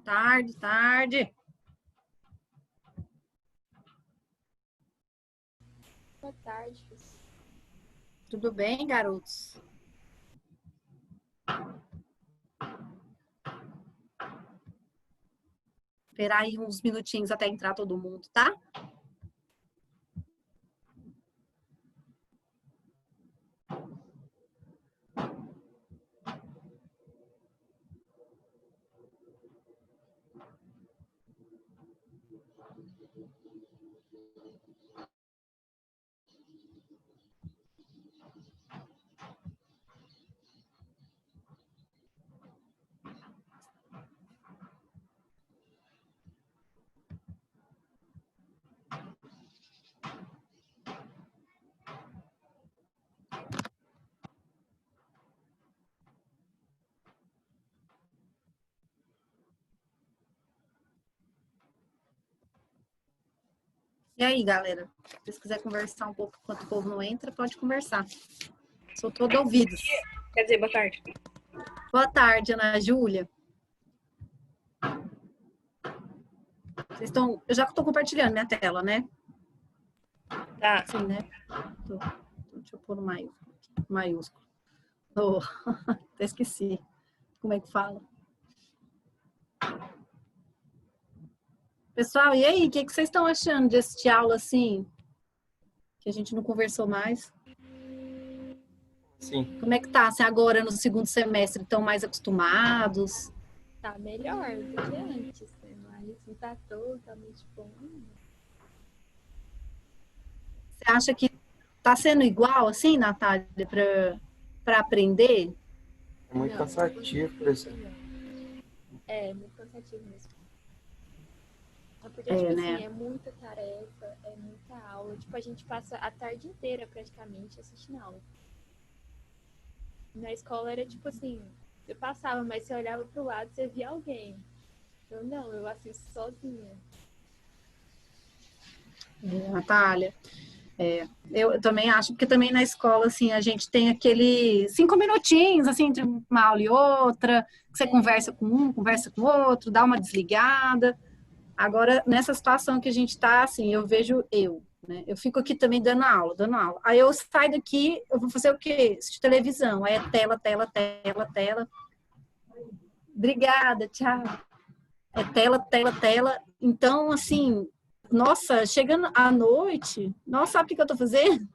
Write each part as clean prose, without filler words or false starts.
tarde, tarde. Boa tarde. Tudo bem, garotos? Esperar aí uns minutinhos até entrar todo mundo, tá? E aí, galera? Se vocês quiserem conversar um pouco enquanto o povo não entra, pode conversar. Sou todo ouvidos. Quer dizer, boa tarde. Boa tarde, Ana Júlia. Vocês estão... Eu já estou compartilhando minha tela, né? Tá. Sim, né? Deixa eu pôr no maiúsculo. Oh, até esqueci. Como é que fala? Pessoal, e aí? O que vocês estão achando de assistir aula assim? Que a gente não conversou mais. Sim. Como é que tá? Assim, agora no segundo semestre, estão mais acostumados? Tá melhor do que antes, né? Mas não tá totalmente bom. Você acha que tá sendo igual, assim, Natália, para aprender? É muito cansativo, professor. É, muito cansativo mesmo. Porque, tipo né? assim, é muita tarefa, é muita aula. Tipo, a gente passa a tarde inteira, praticamente, assistindo aula. Na escola era, tipo assim, eu passava, mas você olhava pro lado, você via alguém. Eu não, eu assisto sozinha. Natália, eu também acho, porque também na escola, assim, a gente tem aquele 5 minutinhos, assim, entre uma aula e outra, que você conversa com um, conversa com o outro, dá uma desligada. Agora, nessa situação que a gente tá, assim, eu vejo né? Eu fico aqui também dando aula. Aí eu saio daqui, eu vou fazer o quê? Assistir televisão. Aí é tela. Obrigada, tchau. É tela. Então, assim, nossa, chegando à noite, nossa, sabe o que eu tô fazendo?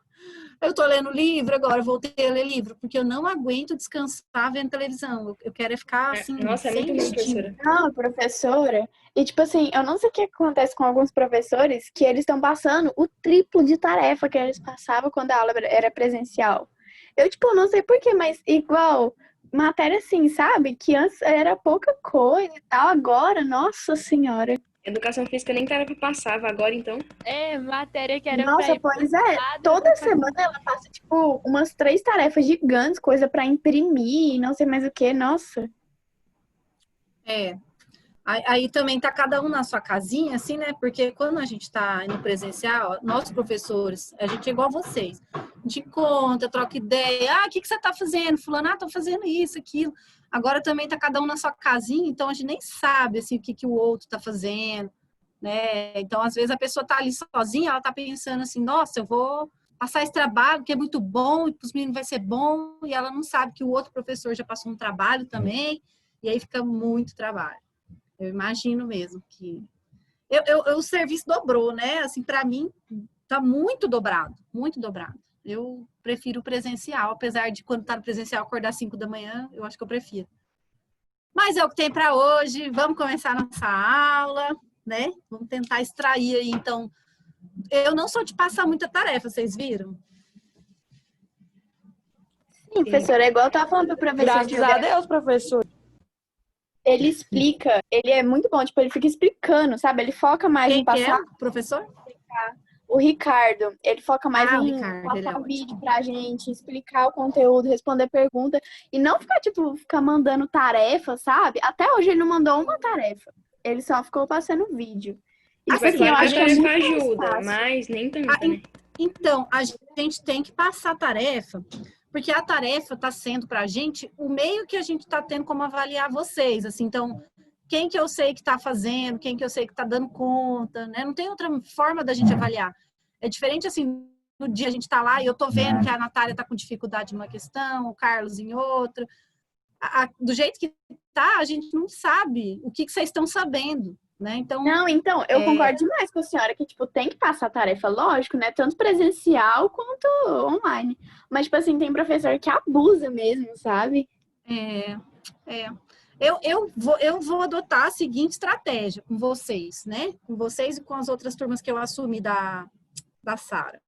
Eu tô lendo livro agora, voltei a ler livro, porque eu não aguento descansar vendo televisão. Eu quero ficar, assim, Nossa, é muito bom, professora. Não, professora. E, tipo assim, eu não sei o que acontece com alguns professores que eles estão passando o triplo de tarefa que eles passavam quando a aula era presencial. Eu, tipo, não sei porquê, mas igual matéria assim, sabe? Que antes era pouca coisa e tal, agora, nossa senhora. Educação física nem tarefa passava, agora então. É, matéria que era Nossa, pra pois é. Toda semana ela passa, tipo, umas 3 tarefas gigantes, coisa pra imprimir, não sei mais o que, nossa. Aí também tá cada um na sua casinha, assim, né? Porque quando a gente tá no presencial, nós professores, a gente é igual a vocês. A gente conta, troca ideia. Ah, o que você tá fazendo? Fulano, tô fazendo isso, aquilo. Agora também tá cada um na sua casinha, então a gente nem sabe, assim, o que o outro tá fazendo, né? Então, às vezes, a pessoa tá ali sozinha, ela tá pensando assim, nossa, eu vou passar esse trabalho que é muito bom e pros meninos vai ser bom, e ela não sabe que o outro professor já passou um trabalho também, e aí fica muito trabalho. Eu imagino mesmo que... o serviço dobrou, né? Assim, para mim, tá muito dobrado, muito dobrado. Eu prefiro o presencial, apesar de quando tá no presencial acordar às 5 da manhã, eu acho que eu prefiro. Mas é o que tem para hoje, vamos começar a nossa aula, né? Vamos tentar extrair aí, então... Eu não sou de passar muita tarefa, vocês viram? Sim, professora, é igual eu tava falando pro professor de Graças a geografia. Deus, professor. Ele explica, ele é muito bom, tipo, ele fica explicando, sabe? Ele foca mais Quem em que é passar o professor? o Ricardo, ele foca mais Ah, o em Ricardo, ele é passar ótimo. vídeo pra gente, explicar o conteúdo, responder pergunta, e não ficar, tipo, ficar mandando tarefa, sabe? Até hoje ele não mandou uma tarefa, ele só ficou passando vídeo. E, tipo assim, eu Claro que a acho que é tarefa muito mais ajuda, fácil. mas nem tanto, né? Então, a gente tem que passar a tarefa, porque a tarefa está sendo para a gente o meio que a gente está tendo como avaliar vocês. Assim, então, quem que eu sei que está fazendo, quem que eu sei que está dando conta, né? Não tem outra forma da gente avaliar. É diferente, assim, no dia a gente está lá e eu tô vendo que a Natália está com dificuldade numa questão, o Carlos em outra. Do jeito que tá, a gente não sabe o que vocês estão sabendo, né? Então, Não, então, eu concordo demais com a senhora que, tipo, tem que passar a tarefa, lógico, né? Tanto presencial quanto online. Mas, tipo assim, tem professor que abusa mesmo, sabe? Eu vou adotar a seguinte estratégia com vocês, né? Com vocês e com as outras turmas que eu assumi da Sara.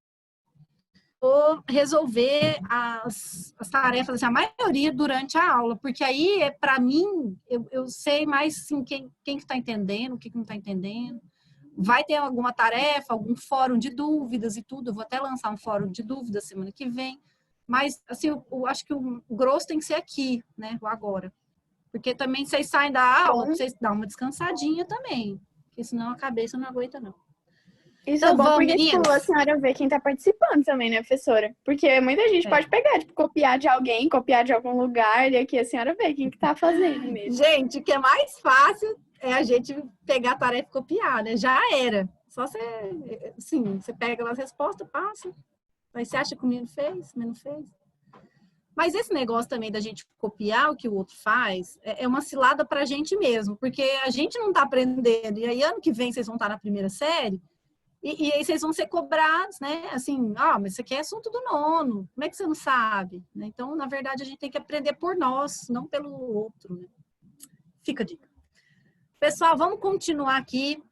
Vou resolver as tarefas, assim, a maioria durante a aula, porque aí, para mim, eu sei mais assim, quem que está entendendo, o que não está entendendo. Vai ter alguma tarefa, algum fórum de dúvidas e tudo. Eu vou até lançar um fórum de dúvidas semana que vem. Mas, assim, eu acho que o grosso tem que ser aqui, né? O agora. Porque também vocês saem da aula, vocês dão uma descansadinha também. Porque senão a cabeça não aguenta, não. Isso Então, é bom vamos, porque, tipo, a senhora vê quem tá participando também, né, professora? Porque muita gente pode pegar, tipo, copiar de alguém, copiar de algum lugar, e aqui a senhora vê quem que tá fazendo mesmo. Gente, o que é mais fácil é a gente pegar a tarefa e copiar, né? Já era. Só você, sim, você pega lá as respostas, passa. Aí você acha que o menino fez, o menino fez. Mas esse negócio também da gente copiar o que o outro faz é uma cilada pra gente mesmo, porque a gente não tá aprendendo. E aí, ano que vem, vocês vão estar na primeira série, e aí vocês vão ser cobrados, né? Assim, mas isso aqui é assunto do nono, como é que você não sabe? Então, na verdade, a gente tem que aprender por nós, não pelo outro, né? Fica a dica. Pessoal, vamos continuar aqui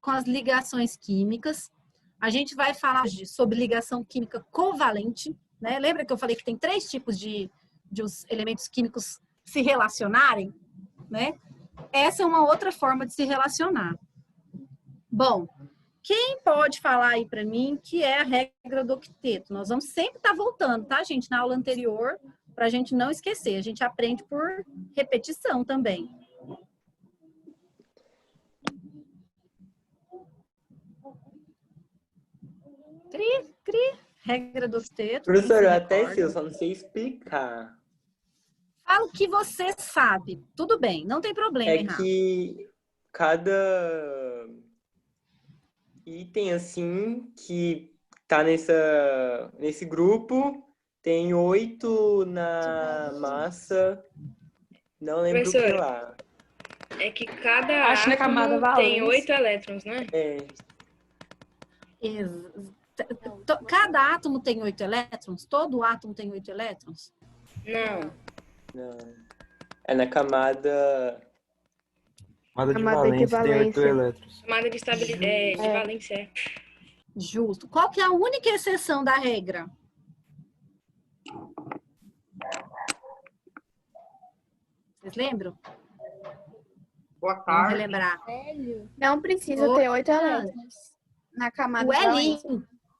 com as ligações químicas. A gente vai falar hoje sobre ligação química covalente, né? Lembra que eu falei que tem 3 tipos de os elementos químicos se relacionarem, né? Essa é uma outra forma de se relacionar. Bom, quem pode falar aí para mim que é a regra do octeto? Nós vamos sempre estar voltando, tá, gente? Na aula anterior, para a gente não esquecer. A gente aprende por repetição também. Regra do octeto. Professor, eu até sei, eu só não sei explicar. Fala o que você sabe. Tudo bem, não tem problema, É Renato. que cada item, assim, que tá nesse grupo, tem 8 na massa, não lembro o que Professor, lá. É que cada Acho que na camada átomo tem valência. 8 elétrons, né? Cada átomo tem 8 elétrons? Todo átomo tem 8 elétrons? Não. É na camada... Camada de Camada de valência tem 8 valência. elétrons. Camada de estabilidade, de valência. Justo. Qual que é a única exceção da regra? Vocês lembram? Boa Vamos tarde. relembrar. Sério? Não precisa ter 8 elétrons na camada O de valência.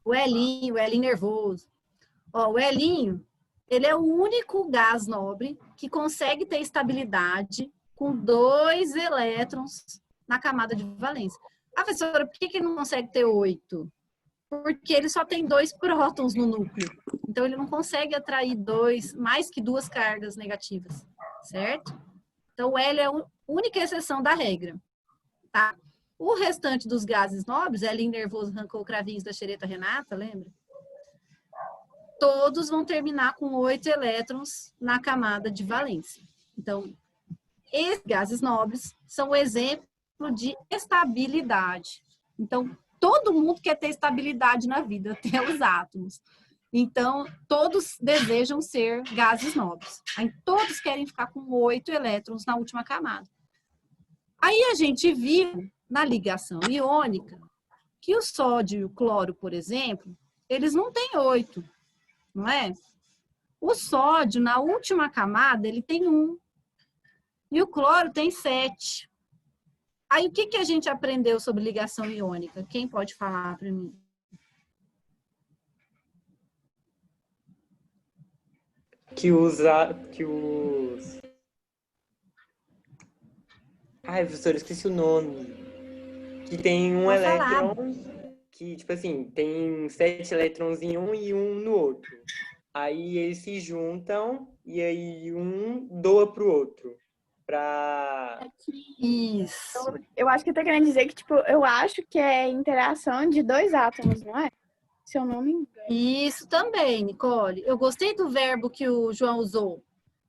Elinho, o Elinho nervoso. Ó, o Elinho, ele é o único gás nobre que consegue ter estabilidade com 2 elétrons na camada de valência. Ah, professora, por que ele não consegue ter 8? Porque ele só tem 2 prótons no núcleo. Então, ele não consegue atrair mais que 2 cargas negativas, certo? Então, o Hélio é a única exceção da regra, tá? O restante dos gases nobres, Hélio nervoso arrancou cravinhos da xereta Renata, lembra? Todos vão terminar com 8 elétrons na camada de valência. Então, esses gases nobres são o exemplo de estabilidade. Então, todo mundo quer ter estabilidade na vida, até os átomos. Então, todos desejam ser gases nobres. Aí, todos querem ficar com 8 elétrons na última camada. Aí, a gente viu na ligação iônica que o sódio e o cloro, por exemplo, eles não têm 8, não é? O sódio, na última camada, ele tem 1. E o cloro tem 7. Aí, o que a gente aprendeu sobre ligação iônica? Quem pode falar para mim? Ai, professor, eu esqueci o nome. Que tem um Pode elétron, falar. que, tipo assim, tem 7 elétrons em um e 1 no outro. Aí eles se juntam e aí um doa pro outro. pra... Isso. Eu acho que tá querendo dizer que, tipo, eu acho que é interação de dois átomos, não é? Se eu não me engano. Isso também, Nicole. Eu gostei do verbo que o João usou.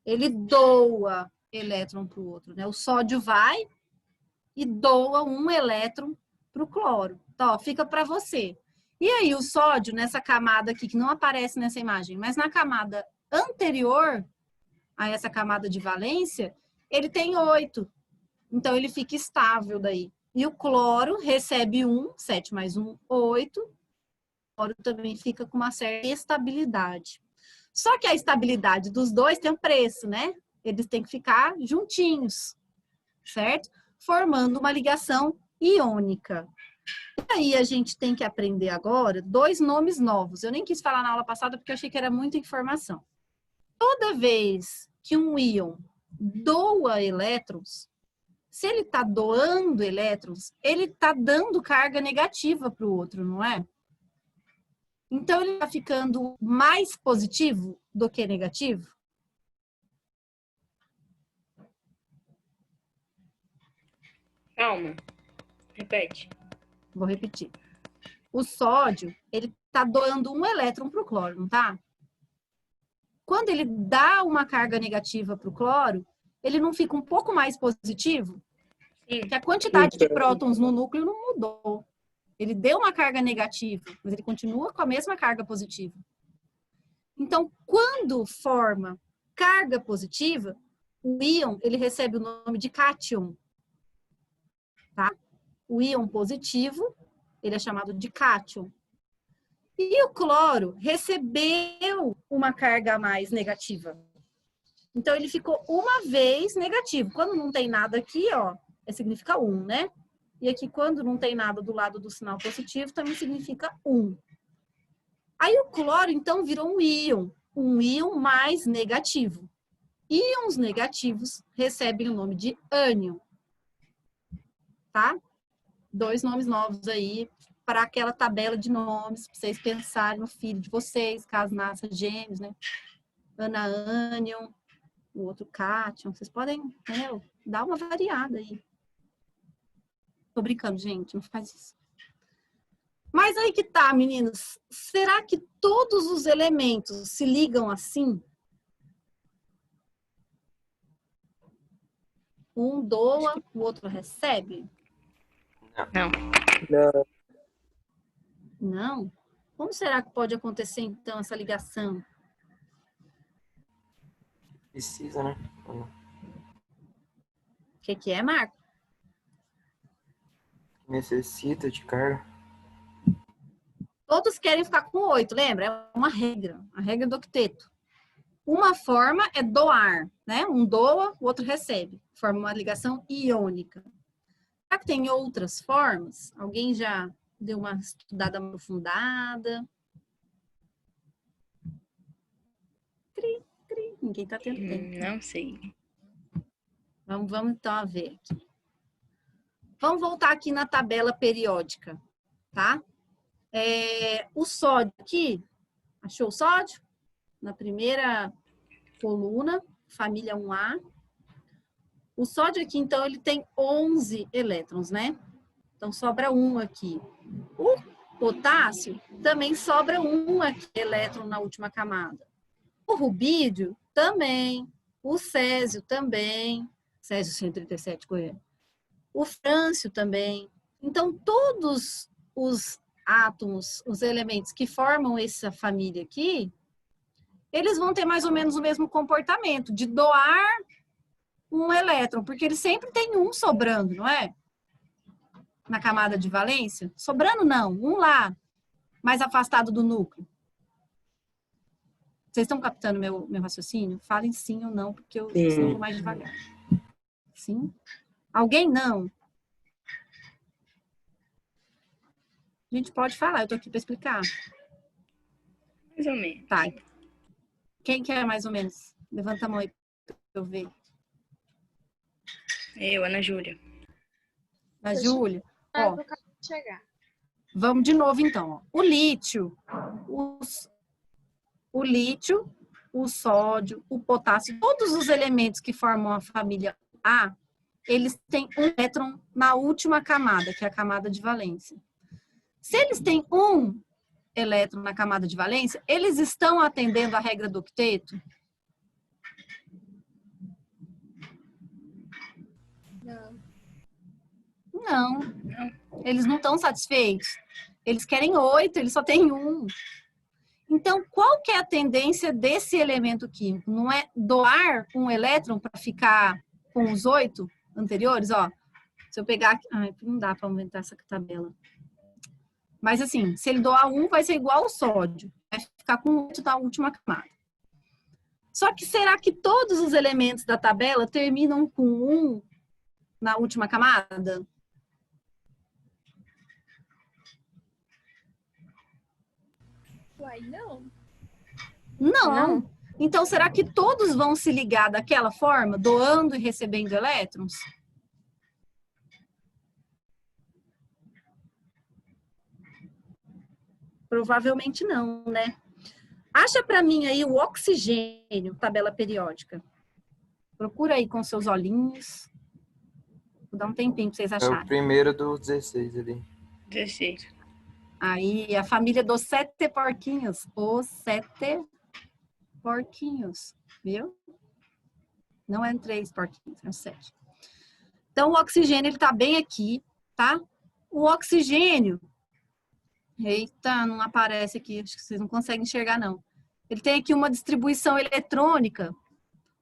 Ele doa elétron para o outro, né? O sódio vai e doa um elétron para o cloro. Então, ó, fica para você. E aí, o sódio, nessa camada aqui, que não aparece nessa imagem, mas na camada anterior a essa camada de valência, ele tem 8. Então, ele fica estável daí. E o cloro recebe 1, 7 mais 1, 8. O cloro também fica com uma certa estabilidade. Só que a estabilidade dos dois tem um preço, né? Eles têm que ficar juntinhos, certo? Formando uma ligação iônica. E aí a gente tem que aprender agora 2 nomes novos. Eu nem quis falar na aula passada porque eu achei que era muita informação. Toda vez que um íon doa elétrons, se ele está doando elétrons, ele está dando carga negativa para o outro, não é? Então, ele está ficando mais positivo do que negativo? Calma. Repete. Vou repetir. O sódio, ele está doando um elétron para o cloro, não tá? Quando ele dá uma carga negativa para o cloro, ele não fica um pouco mais positivo? Sim. Porque a quantidade de prótons no núcleo não mudou. Ele deu uma carga negativa, mas ele continua com a mesma carga positiva. Então, quando forma carga positiva, o íon, ele recebe o nome de cátion. Tá? O íon positivo, ele é chamado de cátion. E o cloro recebeu uma carga a mais negativa. Então, ele ficou uma vez negativo. Quando não tem nada aqui, ó, significa 1, né? E aqui, quando não tem nada do lado do sinal positivo, também significa 1. Aí o cloro, então, virou um íon mais negativo. Íons negativos recebem o nome de ânion. Tá? 2 nomes novos aí para aquela tabela de nomes, para vocês pensarem no filho de vocês, caso nasça gêmeos, né? Anaânion, o outro cátion. Vocês podem, entendeu? Dar uma variada aí. Tô brincando, gente, não faz isso. Mas aí que tá, meninos. Será que todos os elementos se ligam assim? Um doa, o outro recebe? Não. Não. Não? Como será que pode acontecer, então, essa ligação? Precisa, né? O que é, Marco? Necessita de carga. Todos querem ficar com 8, lembra? É uma regra, a regra do octeto. Uma forma é doar, né? Um doa, o outro recebe. Forma uma ligação iônica. Será que tem outras formas? Alguém já deu uma estudada aprofundada? Cri, cri. Ninguém está tendo tempo. Não sei. Vamos então a ver aqui. Vamos voltar aqui na tabela periódica, tá? O sódio aqui, achou o sódio? Na primeira coluna, família 1A. O sódio aqui, então, ele tem 11 elétrons, né? Então, sobra 1 aqui. O potássio também sobra 1 aqui, elétron na última camada. O rubídio também. O césio também. Césio 137, correto. O frâncio também. Então, todos os átomos, os elementos que formam essa família aqui, eles vão ter mais ou menos o mesmo comportamento de doar um elétron, porque ele sempre tem um sobrando, não é? Na camada de valência. Sobrando não, um lá, mais afastado do núcleo. Vocês estão captando meu raciocínio? Falem sim ou não, porque eu vou mais devagar. Sim? Alguém não? A gente pode falar, eu tô aqui para explicar. Mais ou menos. Tá. Quem quer mais ou menos? Levanta a mão aí para eu ver. Eu, Ana Júlia. A Júlia. Ó, Chegar. vamos de novo então. Ó. O lítio, o sódio, o potássio, todos os elementos que formam a família A, eles têm um elétron na última camada, que é a camada de valência. Se eles têm um elétron na camada de valência, eles estão atendendo à regra do octeto? Não. Não. Eles não estão satisfeitos. Eles querem 8, eles só têm 1. Então, qual que é a tendência desse elemento químico? Não é doar um elétron para ficar com os 8 anteriores? Ó, se eu pegar aqui... Ai, não dá para aumentar essa tabela. Mas assim, se ele doar 1, vai ser igual ao sódio. Vai ficar com 8 na última camada. Só que será que todos os elementos da tabela terminam com 1 na última camada? Uai, não. Não. Então, será que todos vão se ligar daquela forma, doando e recebendo elétrons? Provavelmente não, né? Acha para mim aí o oxigênio, tabela periódica. Procura aí com seus olhinhos. Vou dar um tempinho para vocês É acharem. o primeiro dos 16 ali. 16. Aí, a família dos 7 porquinhos. Os 7 porquinhos. Viu? Não é 3 porquinhos, é 7. Então, o oxigênio, ele tá bem aqui, tá? O oxigênio... Eita, não aparece aqui. Acho que vocês não conseguem enxergar, não. Ele tem aqui uma distribuição eletrônica,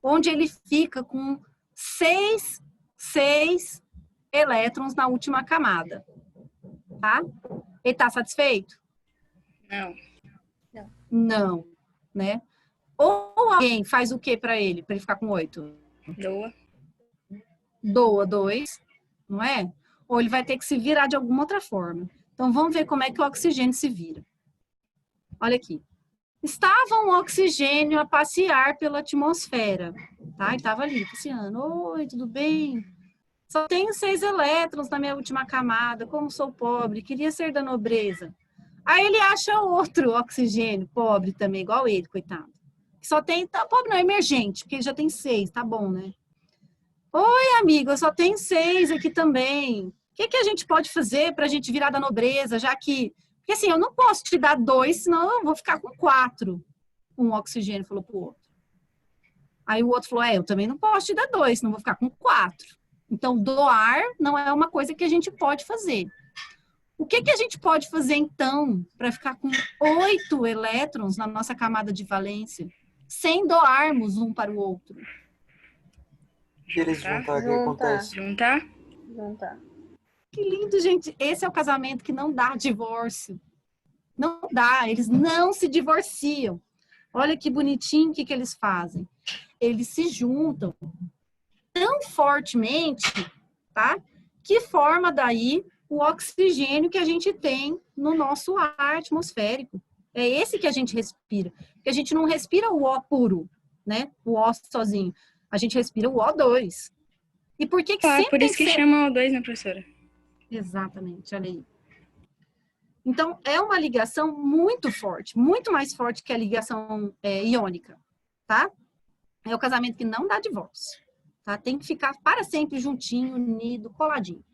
onde ele fica com 6 elétrons na última camada. Tá? Ele tá satisfeito? Não. Não, né? Ou alguém faz o que para ele ficar com 8? Doa. Doa 2, não é? Ou ele vai ter que se virar de alguma outra forma. Então, vamos ver como é que o oxigênio se vira. Olha aqui. Estava um oxigênio a passear pela atmosfera, tá? E estava ali, passeando. Oi, tudo bem? Só tenho 6 elétrons na minha última camada, como sou pobre, queria ser da nobreza. Aí ele acha outro oxigênio, pobre também, igual ele, coitado. Só tem, tá, pobre não, emergente, porque ele já tem 6, tá bom, né? Oi, amigo, eu só tenho 6 aqui também. O que a gente pode fazer para a gente virar da nobreza, já que... Porque assim, eu não posso te dar 2, senão eu vou ficar com 4. Um oxigênio falou pro outro. Aí o outro falou, eu também não posso te dar 2, senão eu vou ficar com 4. Então, doar não é uma coisa que a gente pode fazer. O que a gente pode fazer, então, para ficar com 8 elétrons na nossa camada de valência, sem doarmos um para o outro? Se eles juntar, o que acontece? Juntar? Juntar. Que lindo, gente. Esse é o casamento que não dá divórcio. Não dá, eles não se divorciam. Olha que bonitinho o que eles fazem. Eles se juntam tão fortemente, tá? Que forma daí o oxigênio que a gente tem no nosso ar atmosférico. É esse que a gente respira. Porque a gente não respira o O puro, né? O O sozinho. A gente respira o O2. E por que sempre por isso que chama O2, né, professora? Exatamente, olha aí. Então, é uma ligação muito forte, muito mais forte que a ligação iônica, tá? É o casamento que não dá divórcio, tá? Tem que ficar para sempre juntinho, unido, coladinho.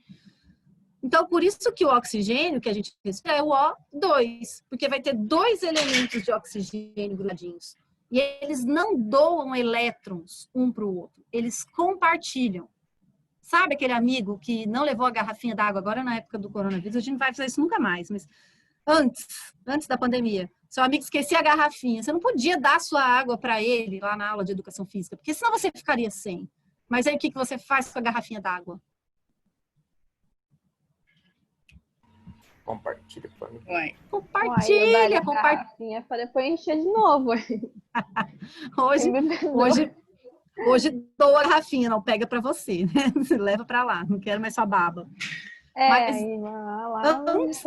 Então, por isso que o oxigênio que a gente respira é o O2, porque vai ter 2 elementos de oxigênio grudadinhos. E eles não doam elétrons um para o outro, eles compartilham. Sabe aquele amigo que não levou a garrafinha d'água agora na época do coronavírus? A gente não vai fazer isso nunca mais, mas antes da pandemia, seu amigo esquecia a garrafinha. Você não podia dar sua água para ele lá na aula de educação física, porque senão você ficaria sem. Mas aí o que você faz com a garrafinha d'água? Compartilha pra mim. Uai. Compartilha, compartilha. Garrafinha para depois encher de novo. Hoje dou a garrafinha, não pega para você, né? Você leva para lá, não quero mais sua baba. Mas aí lá antes,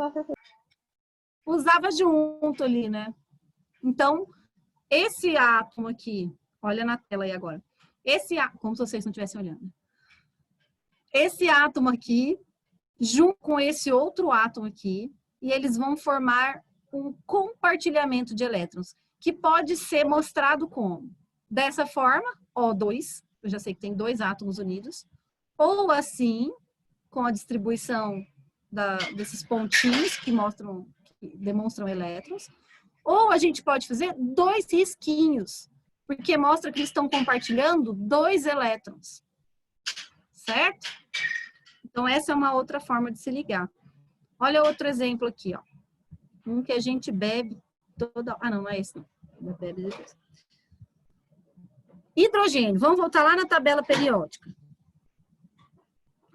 usava junto ali, né? Então, esse átomo aqui, olha na tela aí agora. Esse átomo, como se vocês não estivessem olhando. Esse átomo aqui, junto com esse outro átomo aqui, e eles vão formar um compartilhamento de elétrons, que pode ser mostrado como? Dessa forma, O2, eu já sei que tem 2 átomos unidos, ou assim, com a distribuição desses pontinhos que demonstram elétrons, ou a gente pode fazer 2 risquinhos, porque mostra que eles estão compartilhando 2 elétrons, certo? Então, essa é uma outra forma de se ligar. Olha outro exemplo aqui, ó. Um que a gente bebe toda... Ah, não é esse, não. Bebe depois. Hidrogênio. Vamos voltar lá na tabela periódica.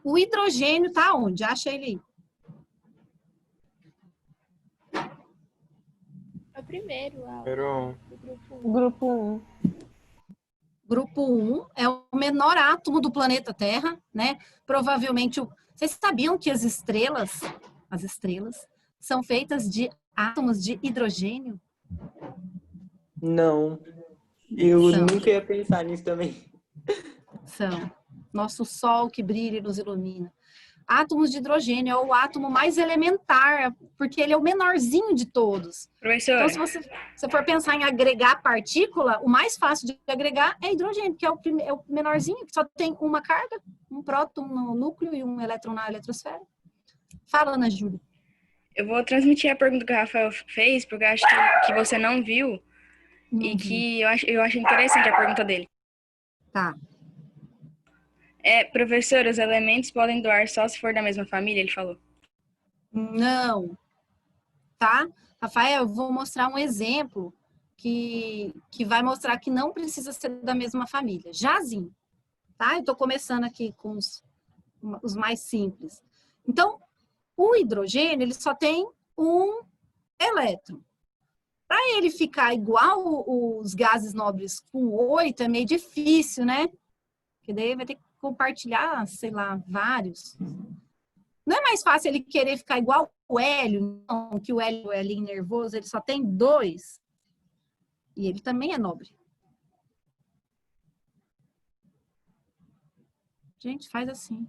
O hidrogênio está onde? Acha ele aí. É o primeiro lá, Número do grupo 1. Grupo 1. Grupo 1 é o menor átomo do planeta Terra, né? Provavelmente, vocês sabiam que as estrelas são feitas de átomos de hidrogênio? Não. Eu São. nunca ia pensar nisso também. São. Nosso Sol que brilha e nos ilumina. Átomos de hidrogênio é o átomo mais elementar, porque ele é o menorzinho de todos. Professora, Então, se você for pensar em agregar partícula, o mais fácil de agregar é hidrogênio, que é o menorzinho, que só tem uma carga, um próton no núcleo e um elétron na eletrosfera. Fala, Ana Júlia. eu vou transmitir a pergunta que o Rafael fez, porque eu acho que você não viu e que eu acho interessante a pergunta dele. Tá. Professor, os elementos podem doar só se for da mesma família, ele falou. Não. Tá? Rafael, eu vou mostrar um exemplo que vai mostrar que não precisa ser da mesma família. Jazinho. Tá? Eu tô começando aqui com os mais simples. Então, o hidrogênio, ele só tem um elétron. Para ele ficar igual os gases nobres com 8, é meio difícil, né? Porque daí vai ter que compartilhar, sei lá, vários. Não é mais fácil ele querer ficar igual o hélio, não, que o hélio é ali nervoso, ele só tem 2. E ele também é nobre. Gente, faz assim.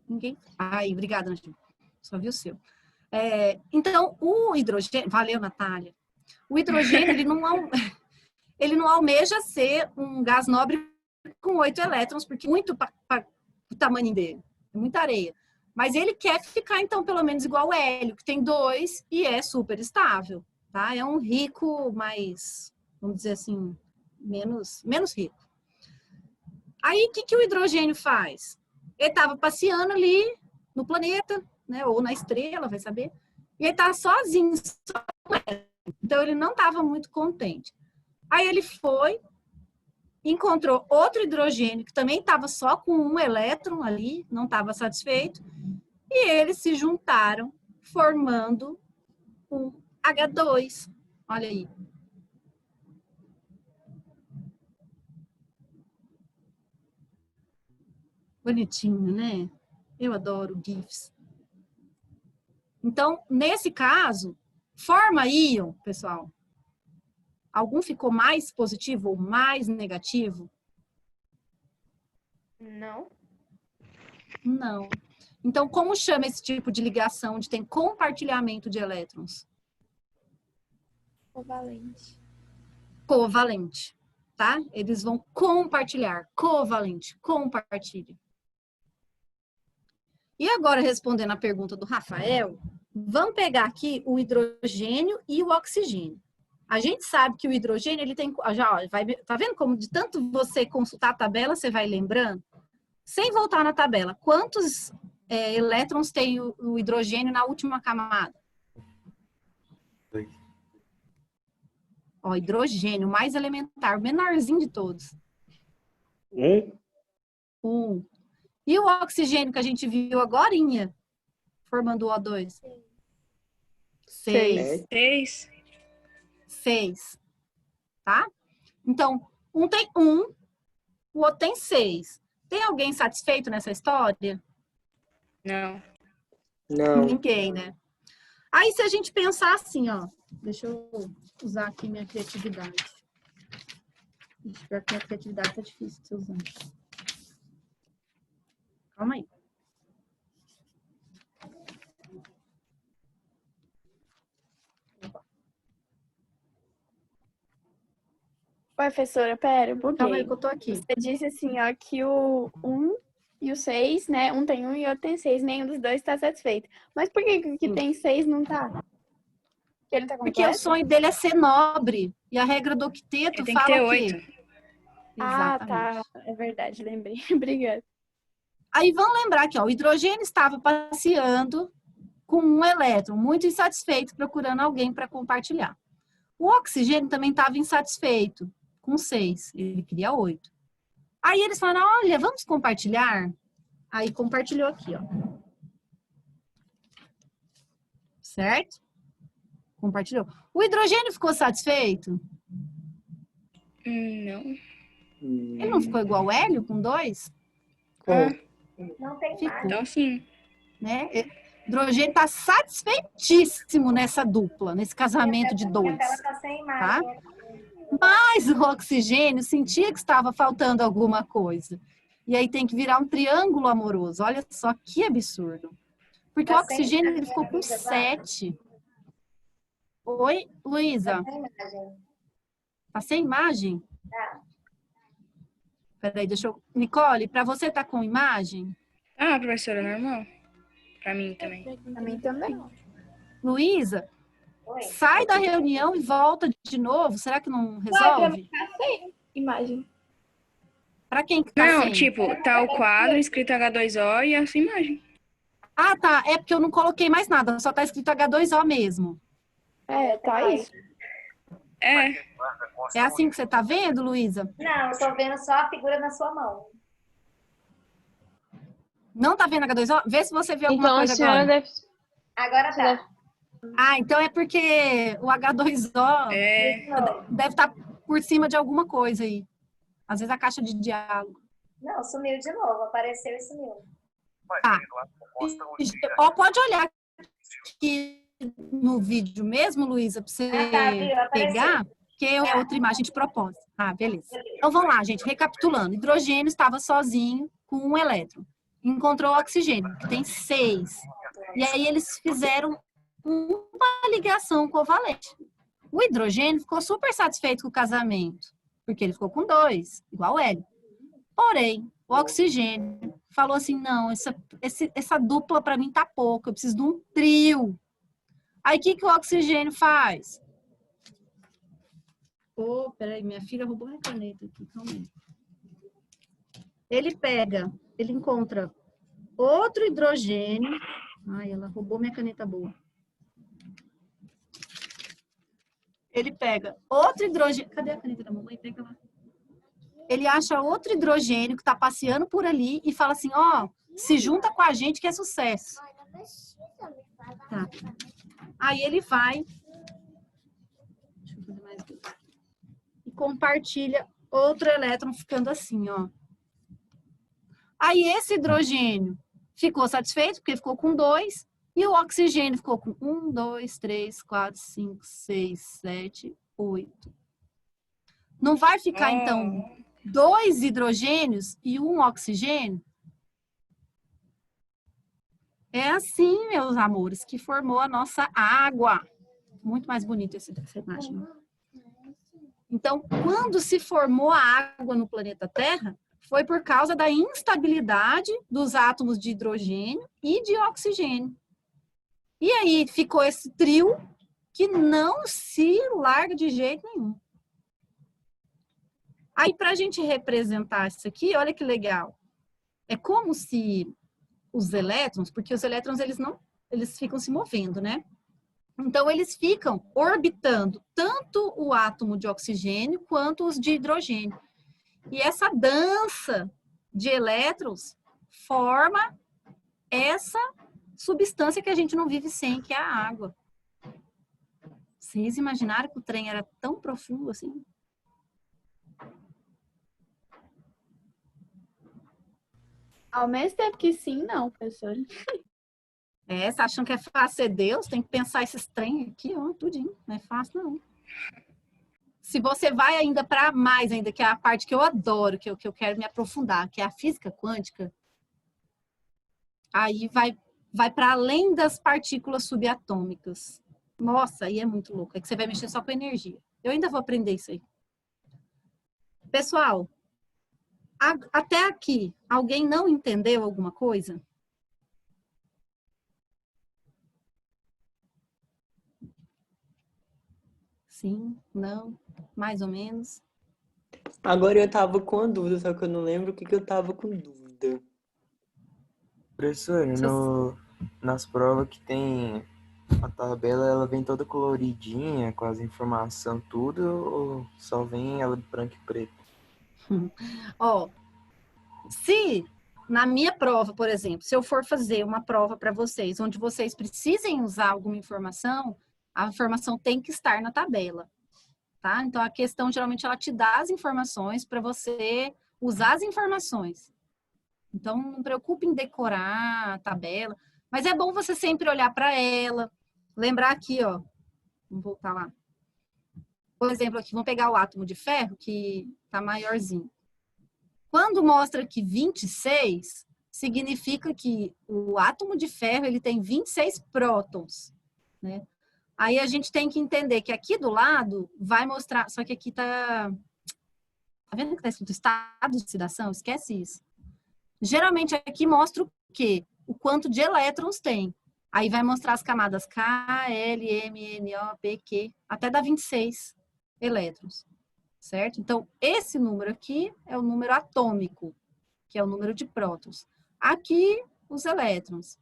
Ninguém... Ai, obrigada, Angela. Só vi o seu. Então, o hidrogênio... Valeu, Natália. O hidrogênio, ele não almeja ser um gás nobre com 8 elétrons, porque muito para o tamanho dele. É muita areia. Mas ele quer ficar, então, pelo menos igual o hélio, que tem 2 e é super estável. Tá? É um rico mais, vamos dizer assim, menos rico. Aí, o que o hidrogênio faz? Ele estava passeando ali no planeta, né, ou na estrela, vai saber, e ele estava sozinho. Então, ele não estava muito contente. Aí, ele foi, encontrou outro hidrogênio, que também estava só com um elétron ali, não estava satisfeito, e eles se juntaram, formando um H2. Olha aí. Bonitinho, né? Eu adoro GIFs. Então, nesse caso, forma íon, pessoal. Algum ficou mais positivo ou mais negativo? Não. Não. Então, como chama esse tipo de ligação onde tem compartilhamento de elétrons? Covalente. Covalente, tá? Eles vão compartilhar. Covalente, compartilhe. E agora, respondendo a pergunta do Rafael, vamos pegar aqui o hidrogênio e o oxigênio. A gente sabe que o hidrogênio, ele tem... Já, ó, tá vendo como de tanto você consultar a tabela, você vai lembrando? Sem voltar na tabela, quantos elétrons tem o hidrogênio na última camada? 2. Ó, hidrogênio, mais elementar, o menorzinho de todos. 1. E o oxigênio que a gente viu agorinha, formando o O2? 6. 6. Tá? Então, um tem 1, o outro tem 6. Tem alguém satisfeito nessa história? Não. Não. Ninguém, né? Aí, se a gente pensar assim, ó, deixa eu usar aqui minha criatividade. Pior que minha criatividade tá difícil de você usar. Calma aí. Professora, pera, Calma aí buguei. que eu tô aqui. Você disse assim, ó, que o 1 e o 6, né? Um tem 1 e outro tem 6. Nenhum dos dois tá satisfeito. Mas por que que Sim. tem 6 não tá? Que ele tá Porque o completo? sonho dele é ser nobre. E a regra do octeto Ele tem que fala ter o quê? 8. Ah, Exatamente. tá. É verdade, lembrei. Obrigada. Aí vamos lembrar que ó, o hidrogênio estava passeando com um elétron, muito insatisfeito, procurando alguém para compartilhar. O oxigênio também estava insatisfeito, com 6. Ele queria 8. Aí eles falaram, olha, vamos compartilhar? Aí compartilhou aqui, ó. Certo? Compartilhou. O hidrogênio ficou satisfeito? Não. Ele não ficou igual o hélio, com 2? Não tem Ficou, Então, sim. né? O hidrogênio está satisfeitíssimo nessa dupla, nesse casamento de 2. Tá? Mas o oxigênio sentia que estava faltando alguma coisa. E aí tem que virar um triângulo amoroso. Olha só que absurdo. Porque o oxigênio ele ficou com 7. Oi, Luísa? Tá sem imagem? Tá. Peraí, deixa eu... Nicole, para você tá com imagem? Ah, professora, normal. Pra mim também. Pra mim também. Luísa, sai da reunião e volta de novo. Será que não resolve? Imagem. Para quem que tá Não, sem? tipo, tá o quadro escrito H2O e essa imagem. Ah, tá. É porque eu não coloquei mais nada. Só tá escrito H2O mesmo. É, tá isso. É. É assim que você tá vendo, Luísa? Não, eu tô vendo só a figura na sua mão. Não tá vendo H2O? Vê se você vê alguma Então a coisa senhora agora. deve. Agora tá. Ah, então é porque o H2O É. deve estar por cima de alguma coisa aí. Às vezes a caixa de diálogo. Não, sumiu de novo. Apareceu e sumiu. Tá. Ó, pode olhar aqui no vídeo mesmo, Luísa, para você Ah, tá, viu? Apareceu. pegar, que é outra imagem de propósito. Ah, beleza. Então vamos lá, gente, recapitulando. Hidrogênio estava sozinho com um elétron. Encontrou oxigênio, que tem 6. E aí eles fizeram uma ligação covalente. O hidrogênio ficou super satisfeito com o casamento, porque ele ficou com 2, igual o hélio. Porém, o oxigênio falou assim, não, essa dupla para mim tá pouco, eu preciso de um trio. Aí o que o oxigênio faz? Oh, peraí, minha filha roubou minha caneta aqui, calma aí. Ele encontra outro hidrogênio. Ai, ela roubou minha caneta boa. Ele pega outro hidrogênio. Cadê a caneta da mamãe? Pega lá. Ele acha outro hidrogênio que está passeando por ali e fala assim, ó, se junta com a gente que é sucesso. Tá. Aí ele vai deixa eu fazer mais dois. E compartilha outro elétron ficando assim, ó. Aí esse hidrogênio ficou satisfeito porque ficou com 2 e o oxigênio ficou com 1, 2, 3, 4, 5, 6, 7, 8. Não vai ficar, então, 2 hidrogênios e 1 oxigênio? É assim, meus amores, que formou a nossa água. Muito mais bonito essa imagem. Então, quando se formou a água no planeta Terra, foi por causa da instabilidade dos átomos de hidrogênio e de oxigênio. E aí ficou esse trio que não se larga de jeito nenhum. Aí, para a gente representar isso aqui, olha que legal. É como se os elétrons, porque os elétrons eles ficam se movendo, né? Então, eles ficam orbitando tanto o átomo de oxigênio quanto os de hidrogênio. E essa dança de elétrons forma essa substância que a gente não vive sem, que é a água. Vocês imaginaram que o trem era tão profundo assim? Ao mesmo tempo que sim, não, professor. É, você achando que é fácil ser Deus? Tem que pensar esses trem aqui, ó, tudinho. Não é fácil, não. Se você vai ainda para mais ainda, que é a parte que eu adoro, que eu quero me aprofundar, que é a física quântica, aí vai para além das partículas subatômicas. Nossa, aí é muito louco. É que você vai mexer só com energia. Eu ainda vou aprender isso aí. Pessoal, até aqui, alguém não entendeu alguma coisa? Sim, não, mais ou menos. Agora eu tava com a dúvida, só que eu não lembro o que eu tava com dúvida. Professor, nas provas que tem a tabela, ela vem toda coloridinha, com as informações tudo, ou só vem ela branco e preto? Ó, se na minha prova, por exemplo, se eu for fazer uma prova para vocês, onde vocês precisem usar alguma informação, a informação tem que estar na tabela, tá? Então, a questão, geralmente, ela te dá as informações para você usar as informações. Então, não preocupe em decorar a tabela, mas é bom você sempre olhar para ela, lembrar aqui, ó, vamos voltar lá. Por exemplo, aqui, vamos pegar o átomo de ferro, que tá maiorzinho. Quando mostra que 26, significa que o átomo de ferro ele tem 26 prótons, né? Aí a gente tem que entender que aqui do lado vai mostrar, só que aqui tá vendo que tá escrito estado de oxidação? Esquece isso. Geralmente aqui mostra o quê? O quanto de elétrons tem. Aí vai mostrar as camadas K, L, M, N, O, P, Q, até dar 26 elétrons. Certo? Então, esse número aqui é o número atômico, que é o número de prótons. Aqui, os elétrons.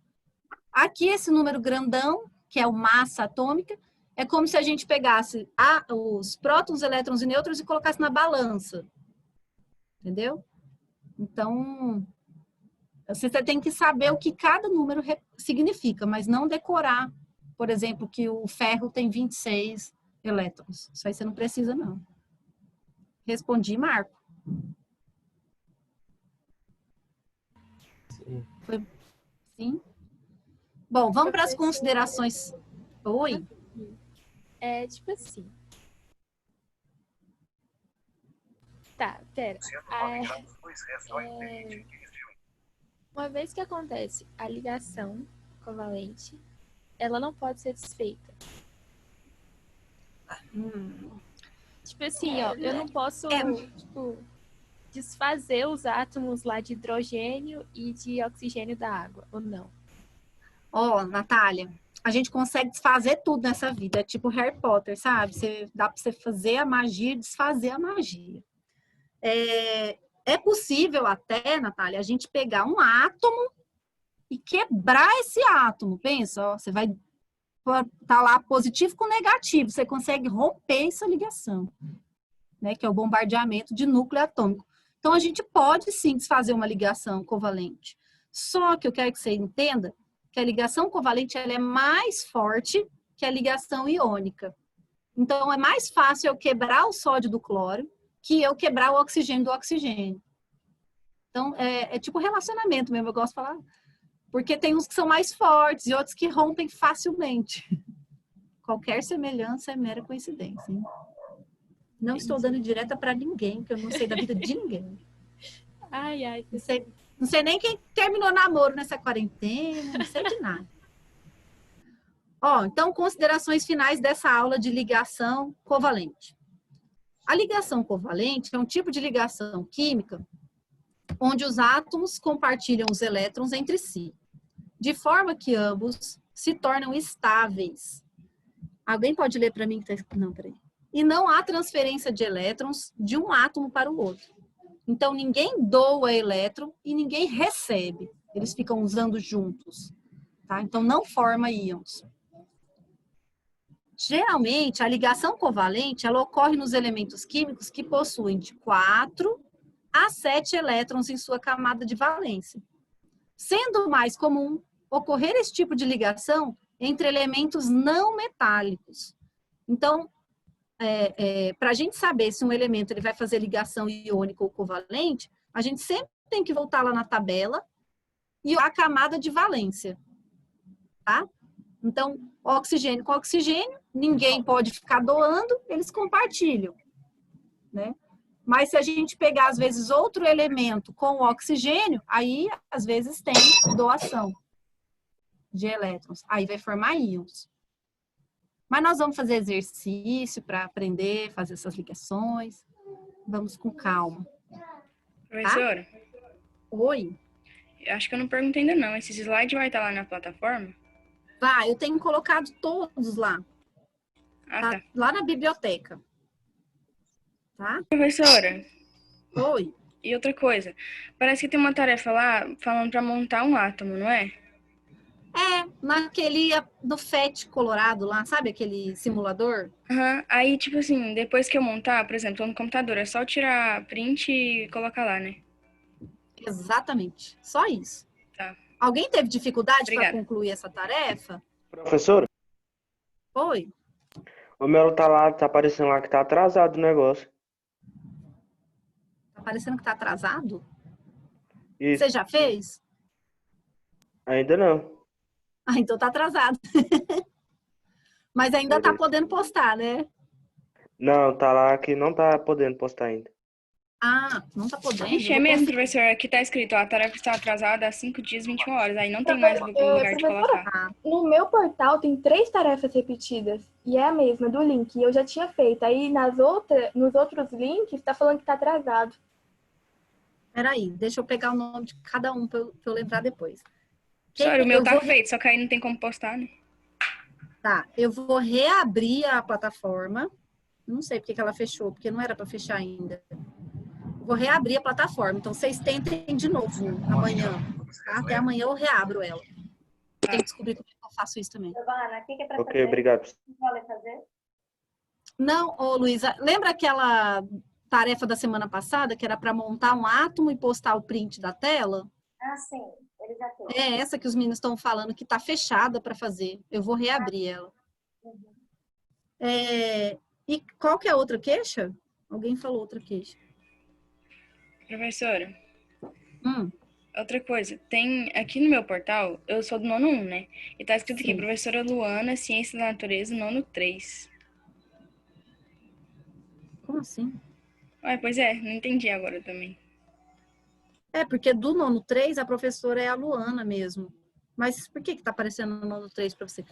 Aqui, esse número grandão, que é o massa atômica, é como se a gente pegasse os prótons, elétrons e nêutrons e colocasse na balança. Entendeu? Então, você tem que saber o que cada número significa, mas não decorar, por exemplo, que o ferro tem 26 elétrons. Isso aí você não precisa, não. Respondi, Marco. Sim. Foi? Sim? Bom, vamos para as considerações. Oi? É tipo assim. Tá, pera. Uma vez que acontece a ligação covalente, ela não pode ser desfeita. Tipo assim, ó, eu não posso, tipo, desfazer os átomos lá de hidrogênio e de oxigênio da água, ou não? Ó, Natália, a gente consegue desfazer tudo nessa vida. É tipo Harry Potter, sabe? Dá para você fazer a magia e desfazer a magia. É possível até, Natália, a gente pegar um átomo e quebrar esse átomo. Pensa, ó, você vai tá lá positivo com negativo. Você consegue romper essa ligação, né? Que é o bombardeamento de núcleo atômico. Então, a gente pode sim desfazer uma ligação covalente. Só que eu quero que você entenda que a ligação covalente ela é mais forte que a ligação iônica. Então, é mais fácil eu quebrar o sódio do cloro que eu quebrar o oxigênio do oxigênio. Então, é tipo relacionamento mesmo, eu gosto de falar. Porque tem uns que são mais fortes e outros que rompem facilmente. Qualquer semelhança é mera coincidência, hein? Não estou dando direta para ninguém, porque eu não sei da vida de ninguém. Ai. Não sei nem quem terminou namoro nessa quarentena, não sei de nada. Ó, então, considerações finais dessa aula de ligação covalente. A ligação covalente é um tipo de ligação química onde os átomos compartilham os elétrons entre si, de forma que ambos se tornam estáveis. Alguém pode ler para mim? Não, peraí. E não há transferência de elétrons de um átomo para o outro. Então, ninguém doa elétron e ninguém recebe. Eles ficam usando juntos. Tá? Então, não forma íons. Geralmente, a ligação covalente ela ocorre nos elementos químicos que possuem de 4 a 7 elétrons em sua camada de valência. Sendo mais comum ocorrer esse tipo de ligação entre elementos não metálicos. Então, para a gente saber se um elemento ele vai fazer ligação iônica ou covalente, a gente sempre tem que voltar lá na tabela e a camada de valência. Tá? Então, oxigênio com oxigênio, ninguém pode ficar doando, eles compartilham. Né? Mas se a gente pegar, às vezes, outro elemento com oxigênio, aí, às vezes, tem doação de elétrons. Aí vai formar íons. Mas nós vamos fazer exercício para aprender, fazer essas ligações. Vamos com calma. Professora, Oi? eu acho que eu não perguntei ainda não. Esse slide vai estar lá na plataforma? Vai, eu tenho colocado todos lá. Ah, tá. Lá na biblioteca. Tá? Professora, Oi? e outra coisa. Parece que tem uma tarefa lá falando para montar um átomo, não é? Naquele do FET Colorado lá, sabe aquele simulador? Aham. Aí, tipo assim, depois que eu montar, por exemplo, tô no computador, é só tirar print e colocar lá, né? Exatamente. Só isso. Tá. Alguém teve dificuldade para Obrigada. concluir essa tarefa? Professor, Oi? o meu tá lá, tá aparecendo lá que tá atrasado o negócio. Tá parecendo que tá atrasado? Isso, Você já fez? ainda não. Ah, então tá atrasado. Mas ainda tá Beleza. podendo postar, né? Não, tá lá que não tá podendo postar ainda. Ah, não tá podendo? Ixi, Eu é vou mesmo, conferir. professor. Aqui tá escrito, ó, a tarefa está atrasada há 5 dias, 21 horas. Aí não tem mais lugar de Professora, colocar. no meu portal tem 3 tarefas repetidas e é a mesma do link. E eu já tinha feito. Aí nos outros links tá falando que tá atrasado. Peraí, deixa eu pegar o nome de cada um pra eu lembrar depois. Professor, o meu Eu tá vou, feito, só que aí não tem como postar, né? tá, eu vou reabrir a plataforma. Não sei porque que ela fechou, porque não era para fechar ainda. Vou reabrir a plataforma. Então, vocês tentem de novo amanhã. Tá? Até amanhã eu reabro ela. Eu tenho que descobrir como é que eu faço isso também. Ok, obrigado. Não, ô Luísa, lembra aquela tarefa da semana passada que era para montar um átomo e postar o print da tela? Ah, sim, ele já fez. É essa que os meninos estão falando que está fechada para fazer. Eu vou reabrir ela. E qual que é a outra queixa? Alguém falou outra queixa. Professora, Hum, outra coisa. Tem aqui no meu portal, eu sou do nono 1, né? E tá escrito aqui, Sim. professora Luana, Ciência da Natureza, nono 3. como assim? Ué, pois é, não entendi agora também. É, porque do nono 3 a professora é a Luana mesmo. Mas por que está aparecendo no nono 3 para você?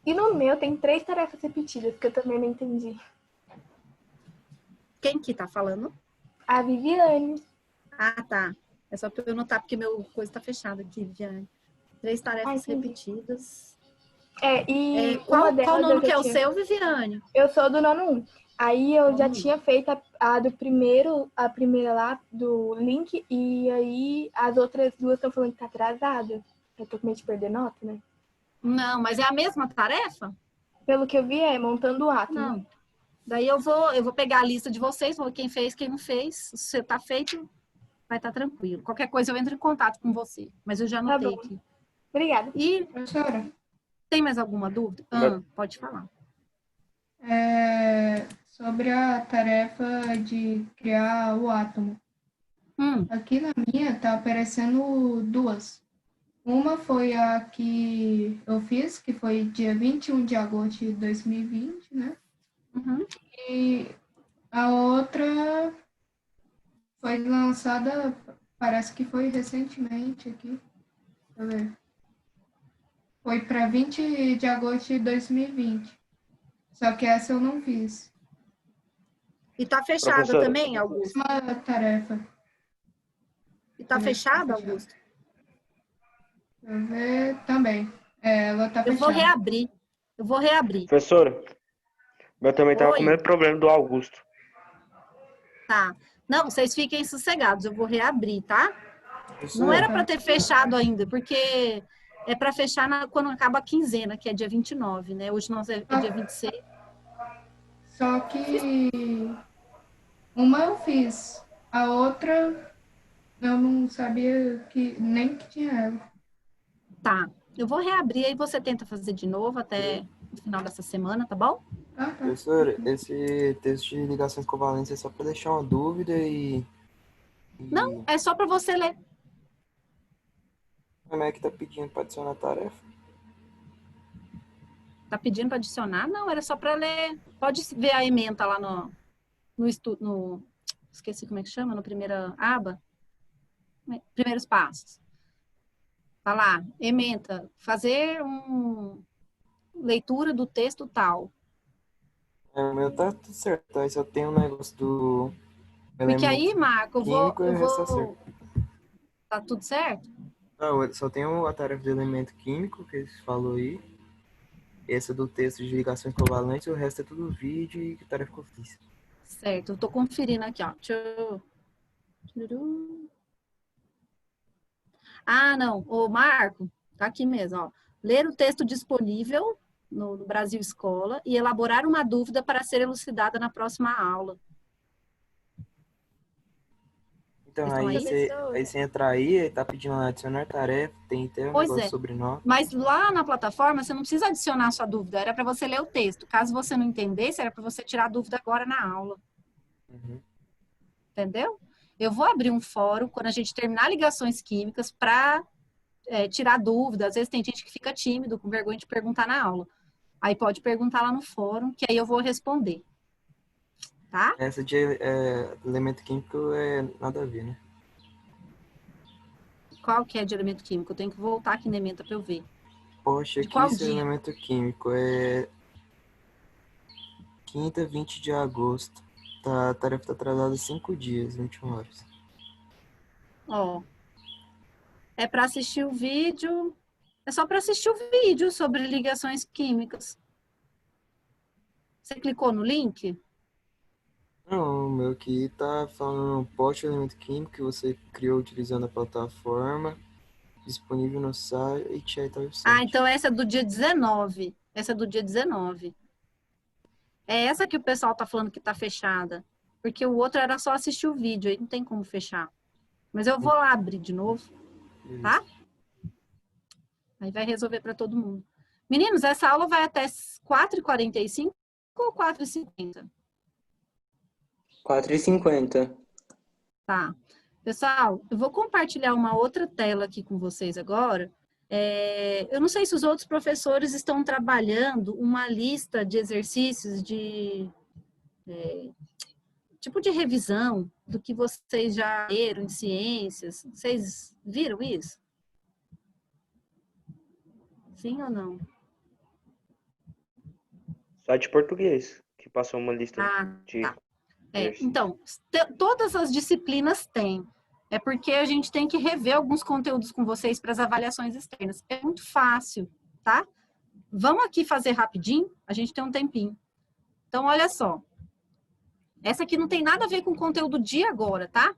E no meu tem 3 tarefas repetidas, que eu também não entendi. Quem que tá falando? A Viviane. Ah, tá. É só para eu notar, porque meu coisa tá fechada aqui, Viviane. 3 tarefas entendi. repetidas. E Qual uma delas nono eu que já é o tinha... seu, Viviane? Eu sou do nono 1. Aí eu já tinha feito a do primeiro, a primeira lá do link, e aí as outras duas estão falando que tá atrasada. Eu tô com medo de perder nota, né? Não, mas é a mesma tarefa? Pelo que eu vi, é montando o átomo. Não. Daí eu vou pegar a lista de vocês, vou ver quem fez, quem não fez. Se você tá feito, vai estar tranquilo. Qualquer coisa eu entro em contato com você. Mas eu já Tá anotei bom. aqui. Obrigada. E Professora, tem mais alguma dúvida? Pode falar. sobre a tarefa de criar o átomo. Aqui na minha tá aparecendo duas. Uma foi a que eu fiz, que foi dia 21 de agosto de 2020, né? E a outra foi lançada, parece que foi recentemente aqui. Deixa eu ver. Foi para 20 de agosto de 2020. Só que essa eu não fiz. E tá fechada Professora. também, Augusto? Uma tarefa. E tá fechada, Augusto? Deixa eu ver também. Ela tá Eu vou fechada. reabrir. Eu vou reabrir. Professora, eu também tava com o Oi. mesmo problema do Augusto. Tá. Não, vocês fiquem sossegados. Eu vou reabrir, tá? Isso Não é. era para ter fechado ainda, porque é para fechar quando acaba a quinzena, que é dia 29, né? Hoje nós é dia 26. Só que uma eu fiz, a outra eu não sabia nem que tinha ela. Tá. Eu vou reabrir, aí você tenta fazer de novo até o final dessa semana, tá bom? Professor, esse texto de ligações covalentes é só para deixar uma dúvida e... Não, é só para você ler. Como é que tá pedindo para adicionar a tarefa? Tá pedindo para adicionar? Não, era só para ler. Pode ver a ementa lá no esqueci como é que chama, no primeira aba. Primeiros passos. Tá lá, ementa, fazer leitura do texto tal. O meu tá tudo certo, aí só tem um negócio Porque aí, Marco, químico eu está vou... certo. Tá tudo certo? Não, só tem a tarefa de elemento químico, que você falou aí. Essa do texto de ligações covalentes, o resto é tudo vídeo e tarefa que eu fiz. Certo, eu tô conferindo aqui, ó. Ah, não, o Marco, tá aqui mesmo, ó. Ler o texto disponível no Brasil Escola e elaborar uma dúvida para ser elucidada na próxima aula. Então, Vocês estão aí você entra aí, tá pedindo adicionar tarefa, tem até um Pois negócio é. sobre nota. Mas lá na plataforma, você não precisa adicionar sua dúvida, era para você ler o texto. Caso você não entendesse, era para você tirar a dúvida agora na aula. Uhum. Entendeu? Eu vou abrir um fórum quando a gente terminar ligações químicas para tirar dúvida. Às vezes tem gente que fica tímido, com vergonha de perguntar na aula. Aí pode perguntar lá no fórum, que aí eu vou responder. Tá? Essa de elemento químico é nada a ver, né? Qual que é de elemento químico? Eu tenho que voltar aqui na ementa para eu ver. Poxa, De aqui qual esse dia? elemento químico é quinta, 20 de agosto. A tarefa tá atrasada 5 dias, 21 horas. Ó. É para assistir o vídeo. É só para assistir o vídeo sobre ligações químicas. Você clicou no link? Não, o meu aqui tá falando poste elemento químico que você criou utilizando a plataforma, disponível no site, aí tá o site. Ah, então essa é do dia 19. Essa é do dia 19. É essa que o pessoal tá falando que tá fechada. Porque o outro era só assistir o vídeo, aí não tem como fechar. Mas eu vou lá abrir de novo, tá? Aí vai resolver para todo mundo. Meninos, essa aula vai até 4h45 ou 4h50? 4h50. Tá. Pessoal, eu vou compartilhar uma outra tela aqui com vocês agora. Eu não sei se os outros professores estão trabalhando uma lista de exercícios de tipo de revisão do que vocês já leram em ciências. Vocês viram isso? Sim ou não? Só de português, que passou uma lista de... Tá. Então, todas as disciplinas têm. É porque a gente tem que rever alguns conteúdos com vocês para as avaliações externas. É muito fácil, tá? Vamos aqui fazer rapidinho, a gente tem um tempinho. Então, olha só. Essa aqui não tem nada a ver com o conteúdo de agora, tá?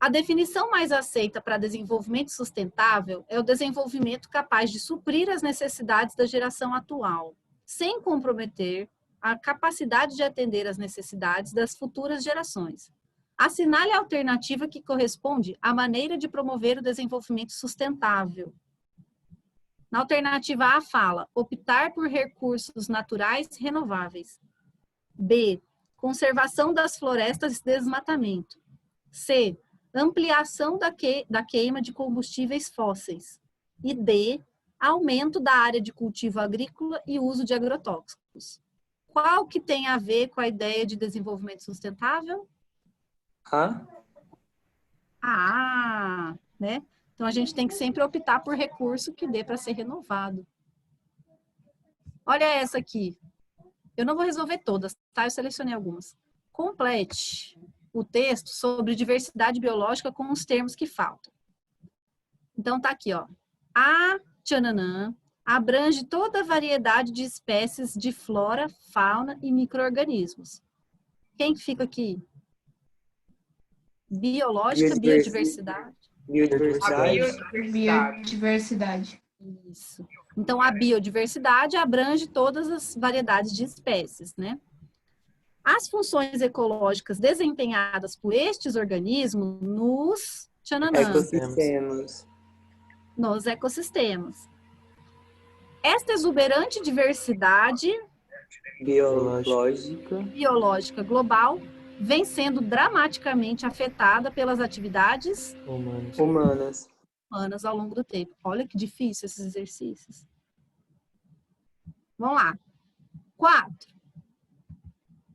A definição mais aceita para desenvolvimento sustentável é o desenvolvimento capaz de suprir as necessidades da geração atual, sem comprometer a capacidade de atender às necessidades das futuras gerações. Assinale a alternativa que corresponde à maneira de promover o desenvolvimento sustentável. Na alternativa A fala, optar por recursos naturais renováveis. B, conservação das florestas e desmatamento. C, ampliação da queima de combustíveis fósseis. E D, aumento da área de cultivo agrícola e uso de agrotóxicos. Qual que tem a ver com a ideia de desenvolvimento sustentável? Né? Então, a gente tem que sempre optar por recurso que dê para ser renovado. Olha essa aqui. Eu não vou resolver todas, tá? Eu selecionei algumas. Complete o texto sobre diversidade biológica com os termos que faltam. Então, tá aqui, ó. A tchananã abrange toda a variedade de espécies de flora, fauna e micro-organismos. Quem que fica aqui? Biológica, biodiversidade. Biodiversidade. Isso. Então, a biodiversidade abrange todas as variedades de espécies, né? As funções ecológicas desempenhadas por estes organismos nos ecossistemas. Esta exuberante diversidade biológica global vem sendo dramaticamente afetada pelas atividades humanas ao longo do tempo. Olha que difícil esses exercícios. Vamos lá. 4.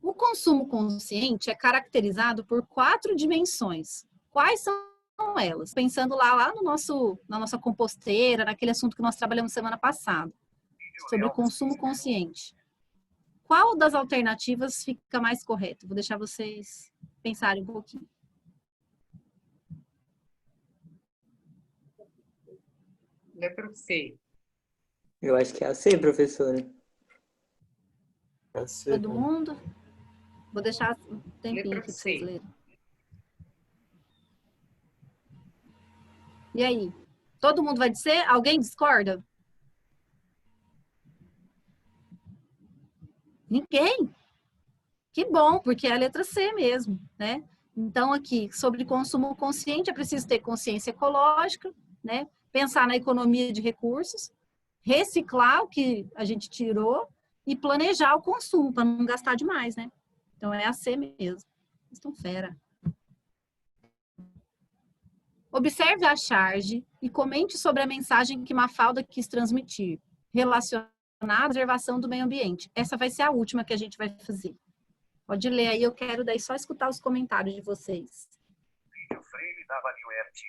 O consumo consciente é caracterizado por 4 dimensões. Quais são elas? Pensando lá na nossa composteira, naquele assunto que nós trabalhamos semana passada, sobre o consumo consciente. Qual das alternativas fica mais correta? Vou deixar vocês pensarem um pouquinho. Letra C. Eu acho que é a C, professora. É C, Todo mundo? Vou deixar um tempinho Letra aqui para C. vocês lerem. E aí? Todo mundo vai dizer? Alguém discorda? Ninguém? Que bom, porque é a letra C mesmo, né? Então, aqui, sobre consumo consciente, é preciso ter consciência ecológica, né? Pensar na economia de recursos, reciclar o que a gente tirou e planejar o consumo para não gastar demais, né? Então, é a C mesmo. Vocês estão fera. Observe a charge e comente sobre a mensagem que Mafalda quis transmitir, relacionada à preservação do meio ambiente. Essa vai ser a última que a gente vai fazer. Pode ler aí, eu quero daí só escutar os comentários de vocês. Vídeo frame da Vanuert.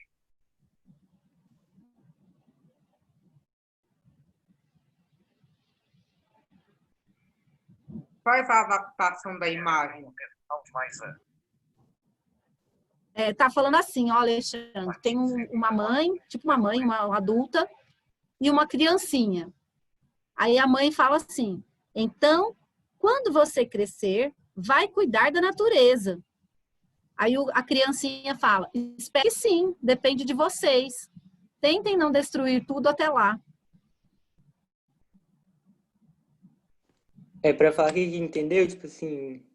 Faz a adaptação da imagem. Tá falando assim, ó, Alexandre, tem uma mãe, tipo uma mãe, uma adulta, e uma criancinha. Aí a mãe fala assim, então, quando você crescer, vai cuidar da natureza. Aí a criancinha fala, espero que sim, depende de vocês. Tentem não destruir tudo até lá. É pra falar que entendeu? Tipo assim...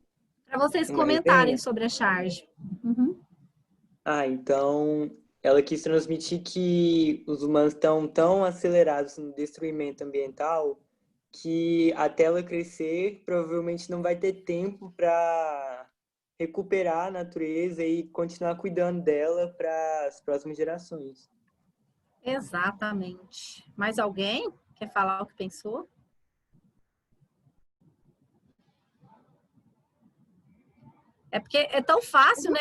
Para vocês uma comentarem ideia? sobre a charge. Uhum. Ah, então ela quis transmitir que os humanos estão tão acelerados no destruimento ambiental que até ela crescer, provavelmente não vai ter tempo para recuperar a natureza e continuar cuidando dela para as próximas gerações. Exatamente. Mais alguém quer falar o que pensou? É porque é tão fácil, né?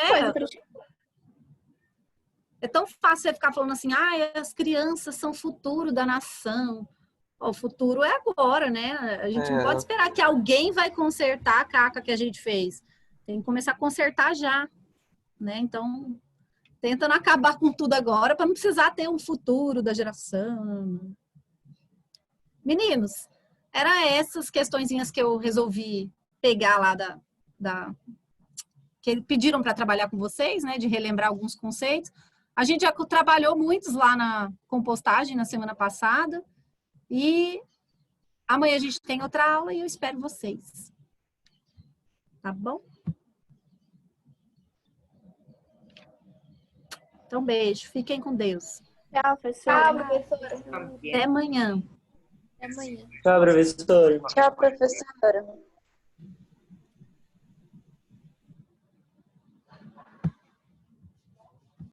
É tão fácil você ficar falando assim, as crianças são o futuro da nação. O futuro é agora, né? A gente não pode esperar que alguém vai consertar a caca que a gente fez. Tem que começar a consertar já, né? Então, tenta não acabar com tudo agora para não precisar ter um futuro da geração. Meninos, eram essas questõezinhas que eu resolvi pegar lá que pediram para trabalhar com vocês, né? De relembrar alguns conceitos. A gente já trabalhou muitos lá na compostagem na semana passada. E amanhã a gente tem outra aula e eu espero vocês. Tá bom? Então, beijo. Fiquem com Deus. Tchau, professora. Tchau, professora. Até amanhã. Até amanhã. Tchau, professora. Tchau, professora.